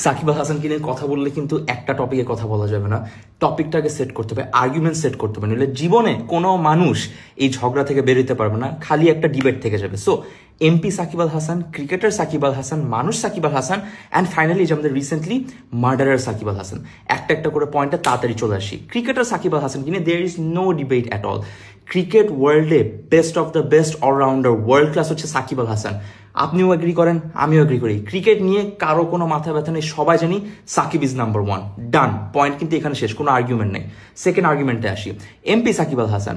সাকিব আল হাসানকে নিয়ে কথা বললে কিন্তু একটা টপিকে কথা বলা যাবে না, টপিকটাকে সেট করতে হবে, আর্গুমেন্ট সেট করতে হবে, নইলে জীবনে কোনো মানুষ এই ঝগড়া থেকে বেরোতে পারবে না, খালি একটা ডিবেট থেকে যাবে। So MP Shakib Al Hasan, cricketer Shakib Al Hasan, মানুষ সাকিব আল হাসান, অ্যান্ড ফাইনালি যে আমাদের রিসেন্টলি মার্ডারার সাকিব আল হাসান, একটা একটা করে পয়েন্টে তাড়াতাড়ি চলে আসি। ক্রিকেটার সাকিব আল হাসানকে নিয়ে there is no debate at all. Cricket ওয়ার্ল্ডে best of the best all-rounder, world class হচ্ছে সাকিব আল হাসান। আপনিও এগ্রি করেন, আমিও এগ্রি করি। ক্রিকেট নিয়ে কারো কোনো মাথা ব্যথা নেই, সবাই জানি Shakib is number one, done, point কিন্তু এখানে শেষ, কোনো আর্গুমেন্ট নেই। সেকেন্ড আর্গুমেন্টে আসি, এমপি সাকিব আল হাসান।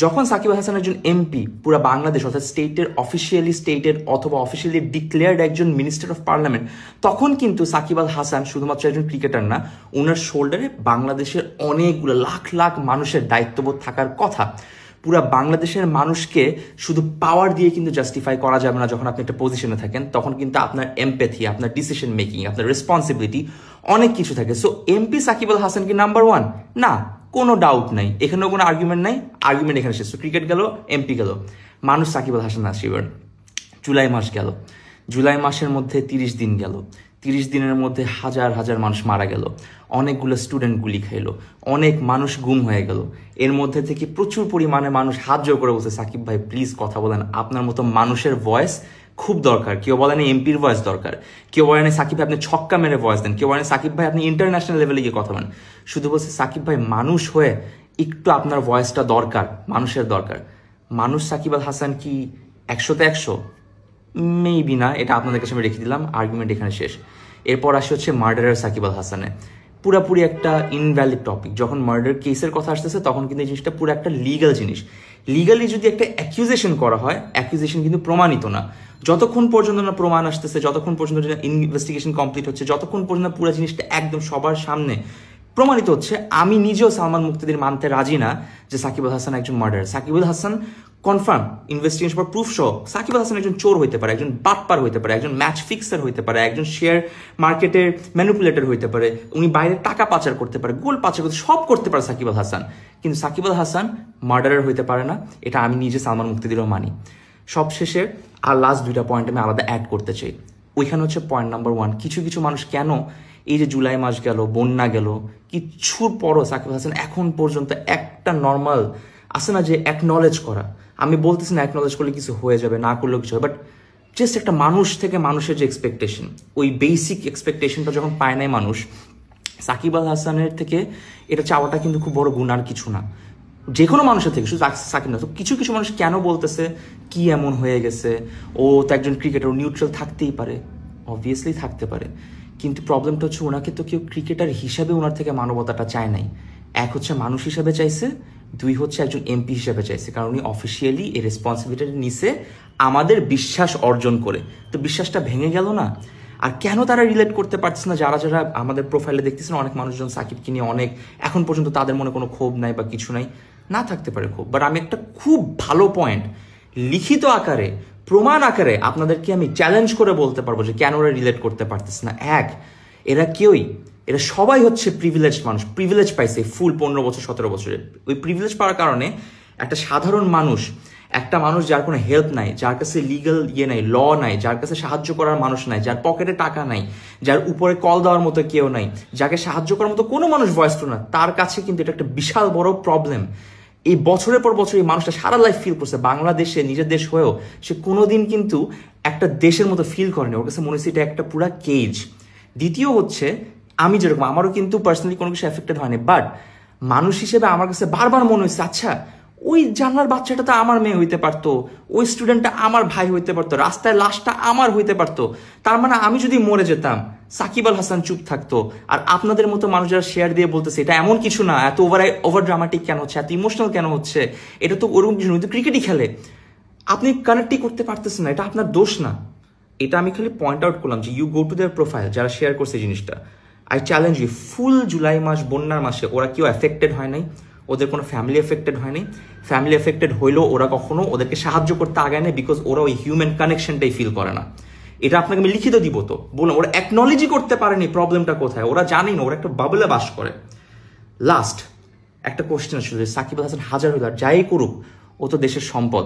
যখন সাকিব আল হাসান একজন এমপি, পুরো বাংলাদেশ অর্থাৎ স্টেটের অথবা অফিসিয়ালি ডিক্লেয়ার্ড একজন মিনিস্টার অফ পার্লামেন্ট, তখন কিন্তু সাকিব আল হাসান শুধুমাত্র একজন ক্রিকেটার না, ওনার শোল্ডারে বাংলাদেশের অনেকগুলো লাখ লাখ মানুষের দায়িত্ববোধ থাকার কথা। পুরা বাংলাদেশের মানুষকে শুধু পাওয়ার দিয়ে কিন্তু জাস্টিফাই করা যাবে না। যখন আপনি একটা পজিশনে থাকেন তখন কিন্তু আপনার এমপ্যাথি, আপনার ডিসিশন মেকিং, আপনার রেসপন্সিবিলিটি অনেক কিছু থাকে। সো এমপি সাকিব আল হাসান কি নাম্বার ওয়ান? না, কোনো ডাউট নাই, এখানেও কোনো আর্গুমেন্ট নাই, আর্গুমেন্ট এখানে শেষ। ক্রিকেট গেল, এমপি গেল, মানুষ সাকিব আল হাসান আসি। এবার জুলাই মাস গেল, জুলাই মাসের মধ্যে 30 দিন গেল, 30 দিনের মধ্যে হাজার হাজার মানুষ মারা গেল, অনেকগুলো স্টুডেন্ট গুলি খাইলো, অনেক মানুষ গুম হয়ে গেল। এর মধ্যে থেকে প্রচুর পরিমাণে মানুষ হাত জোর করে বলছে সাকিব ভাই প্লিজ কথা বলেন, আপনার মতো মানুষের ভয়েস খুব দরকার। কেউ বলেন এমপির ভয়েস দরকার, কেউ বলেন সাকিব ভাই আপনি ছক্কা মেরে ভয়েস দেন, কেউ বলেন সাকিব ভাই আপনি ইন্টারন্যাশনাল লেভেলে গিয়ে কথা বলেন। শুধু বলছে সাকিব ভাই মানুষ হয়ে একটু আপনার ভয়েসটা দরকার, মানুষের দরকার। মানুষ সাকিব আল হাসান কি 100-তে 100? মেবি না, এটা আপনাদের কাছে আমি রেখে দিলাম, আর্গুমেন্ট এখানে শেষ। এরপর আসে হচ্ছে মার্ডারার সাকিব আল হাসানে, পুরাপুরি একটা ইনভ্যালিড টপিক। যখন মার্ডার কেসের কথা আসতেছে তখন কিন্তু এই জিনিসটা পুরো একটা লিগাল জিনিস। লিগালি যদি একটা অ্যাকিউজেশন করা হয়, অ্যাকিউজেশন কিন্তু প্রমাণিত না। যতক্ষণ পর্যন্ত না প্রমাণ আসতেছে, যতক্ষণ পর্যন্ত ইনভেস্টিগেশন কমপ্লিট হচ্ছে, যতক্ষণ পর্যন্ত পুরো জিনিসটা একদম সবার সামনে প্রমাণিত হচ্ছে, আমি নিজেও সালমান মুক্তিদির মানতে রাজি না যে সাকিব আল হাসান একজন murder. Shakib Al Hasan confirm investigation পর প্রুফ সহ সাকিব আল হাসান একজন চোর হইতে পারে, একজন বাটপার হইতে পারে, একজন ম্যাচ ফিক্সার হইতে পারে, একজন শেয়ার মার্কেটের ম্যানিপুলেটর হইতে পারে, উনি বাইরে টাকা পাচার করতে পারে, গোল পাচার করতে, সব করতে পারে সাকিব আল হাসান। কিন্তু সাকিব আল হাসান মার্ডারার হইতে পারে না, এটা আমি নিজে সালমান মুক্তিদিরও মানি। সবশেষে আর লাস্ট দুইটা পয়েন্ট আমি আলাদা অ্যাড করতে চাই। ওইখানে হচ্ছে পয়েন্ট নাম্বার 1, কিছু কিছু মানুষ কেন এই যে জুলাই মাস গেল, বন্যা গেল, কিছুর পরও সাকিব আল হাসান এখন পর্যন্ত একটা নর্মাল আছে না যে অ্যাকনলেজ করা, আমি বলতেছি না অ্যাকনলেজ করলে কিছু হয়ে যাবে, না করলেও কিছু হবে, বাট জাস্ট একটা মানুষ থেকে মানুষের যে এক্সপেকটেশন, ওই বেসিক এক্সপেকটেশনটা যখন পায় নাই মানুষ, সাকিব আল হাসানের থেকে এটা চাওয়াটা কিন্তু খুব বড় গুণ, আর কিছু না। যে কোনো মানুষের থেকে, শুধু সাকিব না। তো কিছু কিছু মানুষ কেন বলতেছে কি এমন হয়ে গেছে, ও তো একজন ক্রিকেটার, নিউট্রাল থাকতেই পারে, অবভিয়াসলি থাকতে পারে, কিন্তু প্রবলেমটা হচ্ছে ওনাকে তো কেউ ক্রিকেটার হিসাবে ওনার থেকে মানবতাটা চায় নাই। এক হচ্ছে মানুষ হিসাবে চাইছে, 2 হচ্ছে একজন এমপি হিসাবে চাইছে, কারণ উনি অফিসিয়ালি এই রেসপন্সিবিলিটি নিছে আমাদের বিশ্বাস অর্জন করে। তো বিশ্বাসটা ভেঙে গেল না। আর কেন তারা রিলেট করতে পারছে না, যারা যারা আমাদের প্রোফাইলে দেখতেছেন অনেক মানুষজন সাকিবকে নিয়ে অনেক, এখন পর্যন্ত তাদের মনে কোনো ক্ষোভ নাই বা কিছু নাই, না থাকতে পারে ক্ষোভ, বাট আমি একটা খুব ভালো পয়েন্ট লিখিত আকারে, প্রমাণ আকারে আপনাদেরকে আমি চ্যালেঞ্জ করে বলতে পারবো যে কেন ওরা রিলেট করতে পারতেছে না। এরা সবাই হচ্ছে প্রিভিলেজ মানুষ, প্রিভিলেজ পাইছে ফুল 15 বছর 17 বছরে। ওই প্রিভিলেজ পাওয়ার কারণে একটা সাধারণ মানুষ, একটা মানুষ যার কোনো হেল্প নাই, যার কাছে লিগাল নাই, ল নাই, যার কাছে সাহায্য করার মানুষ নাই, যার পকেটে টাকা নাই, যার উপরে কল দেওয়ার মতো কেউ নাই, যাকে সাহায্য করার মতো কোনো মানুষ ভয়েস না, তার কাছে কিন্তু এটা একটা বিশাল বড় প্রবলেম। এই বছরের পর বছর এই মানুষটা সারা লাইফ ফিল করছে, বাংলাদেশে নিজের দেশ হয়েও সে কোনোদিন কিন্তু একটা দেশের মতো ফিল করেনি, ওর কাছে মনে হচ্ছে এটা একটা পুরা কেজ। দ্বিতীয় হচ্ছে, আমি যেরকম, আমারও কিন্তু পার্সোনালি কোনো কিছু এফেক্টেড হয়নি, বাট মানুষ হিসেবে আমার কাছে বারবার মনে হচ্ছে আচ্ছা ওই জানলার বাচ্চাটা তো আমার মেয়ে হইতে পারতো, ওই স্টুডেন্টটা আমার ভাই হইতে পারতো, রাস্তায় লাশটা আমার হইতে পারতো, তার মানে আমি যদি মরে যেতাম সাকিব আল হাসান চুপ থাকতো, আর আপনাদের মতো মানুষ যারা শেয়ার দিয়ে বলতেছে এটা এমন কিছু না, এত ওভার ড্রামাটিক কেন হচ্ছে, এত ইমোশনাল কেন হচ্ছে, এটা তো ওরকম কিছু নয়, তো ক্রিকেটই খেলে, আপনি কানেক্টই করতে পারতেছেন না, এটা আপনার দোষ না। এটা আমি খালি পয়েন্ট আউট করলাম যে you go to their profile, যারা শেয়ার করছে জিনিসটা, I challenge you, full July মাস বন্যার মাসে ওরা কেউ এফেক্টেড হয় নাই, ওদের কোনো ফ্যামিলি এফেক্টেড হয়নি, ফ্যামিলি এফেক্টেড হইলেও ওরা কখনো ওদেরকে সাহায্য করতে আগায় নাই, বিকজ ওরা ওই হিউম্যান কানেকশনটাই ফিল করে না। এটা আপনাকে আমি লিখিত দিব, তো বললাম ওরা অ্যাকনলেজই করতে পারেনি প্রবলেমটা কোথায়, ওরা জানেই না, ওরা একটা বাবলে বাস করে। লাস্ট একটা কোশ্চেন আসলে, সাকিব আল হাসান হাজার হাজার যাই করুক ও তো দেশের সম্পদ,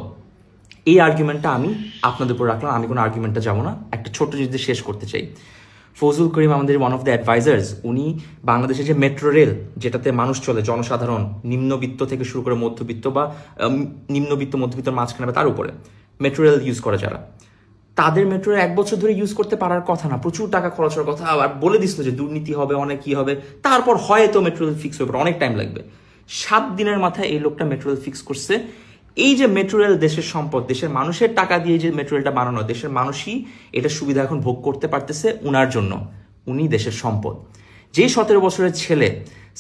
এই আর্গুমেন্টটা আমি আপনাদের উপর রাখলাম, আমি কোনো আর্গুমেন্টটা যাবো না, একটা ছোট্ট জিনিস দিয়ে শেষ করতে চাই। ফজলুল করিম আমাদের ওয়ান অফ দ্য অ্যাডভাইজার্স, উনি বাংলাদেশের যে মেট্রো রেল যেটাতে মানুষ চলে, জনসাধারণ নিম্নবিত্ত থেকে শুরু করে মধ্যবিত্ত বা নিম্নবিত্ত মধ্যবিত্ত মাঝখানে বা তার উপরে মেট্রো রেল ইউজ করে যারা, তাদের মেট্রো 1 বছর ধরে ইউজ করতে পারার কথা না, প্রচুর টাকা খরচ হওয়ার কথা, আবার বলে দিছিল যে দুর্নীতি হবে, অনেক কি হবে, তারপর হয়তো মেট্রো রেল ফিক্স হবে, অনেক টাইম লাগবে। 7 দিনের মাথায় এই লোকটা মেট্রো রেল ফিক্স করছে। এই যে মেট্রো রেল দেশের সম্পদ, দেশের মানুষের টাকা দিয়ে যে মেট্রো রেলটা বানানো, দেশের মানুষই এটা সুবিধা এখন ভোগ করতে পারতেছে উনার জন্য, উনি দেশের সম্পদ। যেই 17 বছরের ছেলে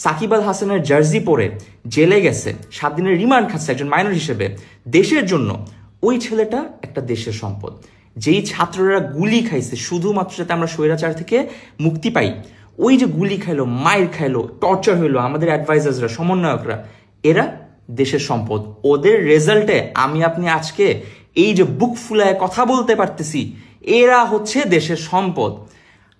সাকিব আল হাসানের জার্সি পরে জেলে গেছে, 7 দিনের রিমান্ড খাচ্ছে একজন মাইনর হিসেবে দেশের জন্য, ওই ছেলেটা একটা দেশের সম্পদ। যেই ছাত্ররা গুলি খাইছে শুধুমাত্র যাতে আমরা স্বৈরাচার থেকে মুক্তি পাই, ওই যে গুলি খাইলো, মাইর খাইলো, টর্চার হইলো, আমাদের অ্যাডভাইজার্সরা, সমন্বয়করা, এরা দেশের সম্পদ। ওদের রেজাল্টে আমি আপনি আজকে এই যে বুক ফুলায় কথা বলতে পারতেছি, এরা হচ্ছে দেশের সম্পদ।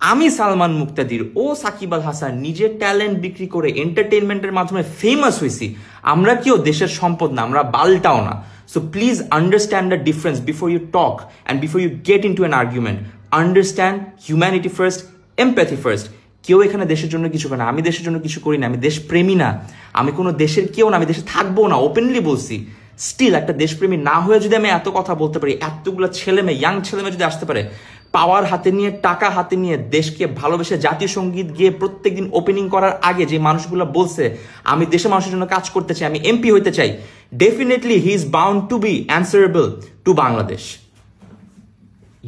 আমি সালমান মুক্তাদির ও সাকিব আল হাসান নিজের ট্যালেন্ট বিক্রি করে এন্টারটেইনমেন্টের মাধ্যমে ফেমাস হয়েছি, আমরা কেউ দেশের সম্পদ না, আমরা বালটাও না। So please understand the difference before you talk and before you get into an argument. Understand humanity first, empathy first. কেউ এখানে দেশের জন্য কিছু করে না, আমি দেশের জন্য কিছু করি না, আমি দেশপ্রেমী না, আমি কোনো দেশের কেউ না, আমি দেশে থাকবো না, ওপেনলি বলছি। স্টিল একটা দেশপ্রেমী না হয়ে যদি আমি এত কথা বলতে পারি, এতগুলো ছেলে মেয়ে, ইয়াং ছেলে মেয়ে যদি আসতে পারে, পাওয়ার হাতে নিয়ে, টাকা হাতে নিয়ে, দেশকে ভালোবেসে জাতীয় সঙ্গীত গিয়ে প্রত্যেকদিন ওপেনিং করার আগে যে মানুষগুলো বলছে আমি দেশের মানুষের জন্য কাজ করতে চাই, আমি এমপি হইতে চাই, definitely he is bound to be answerable to Bangladesh.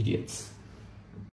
Idiots.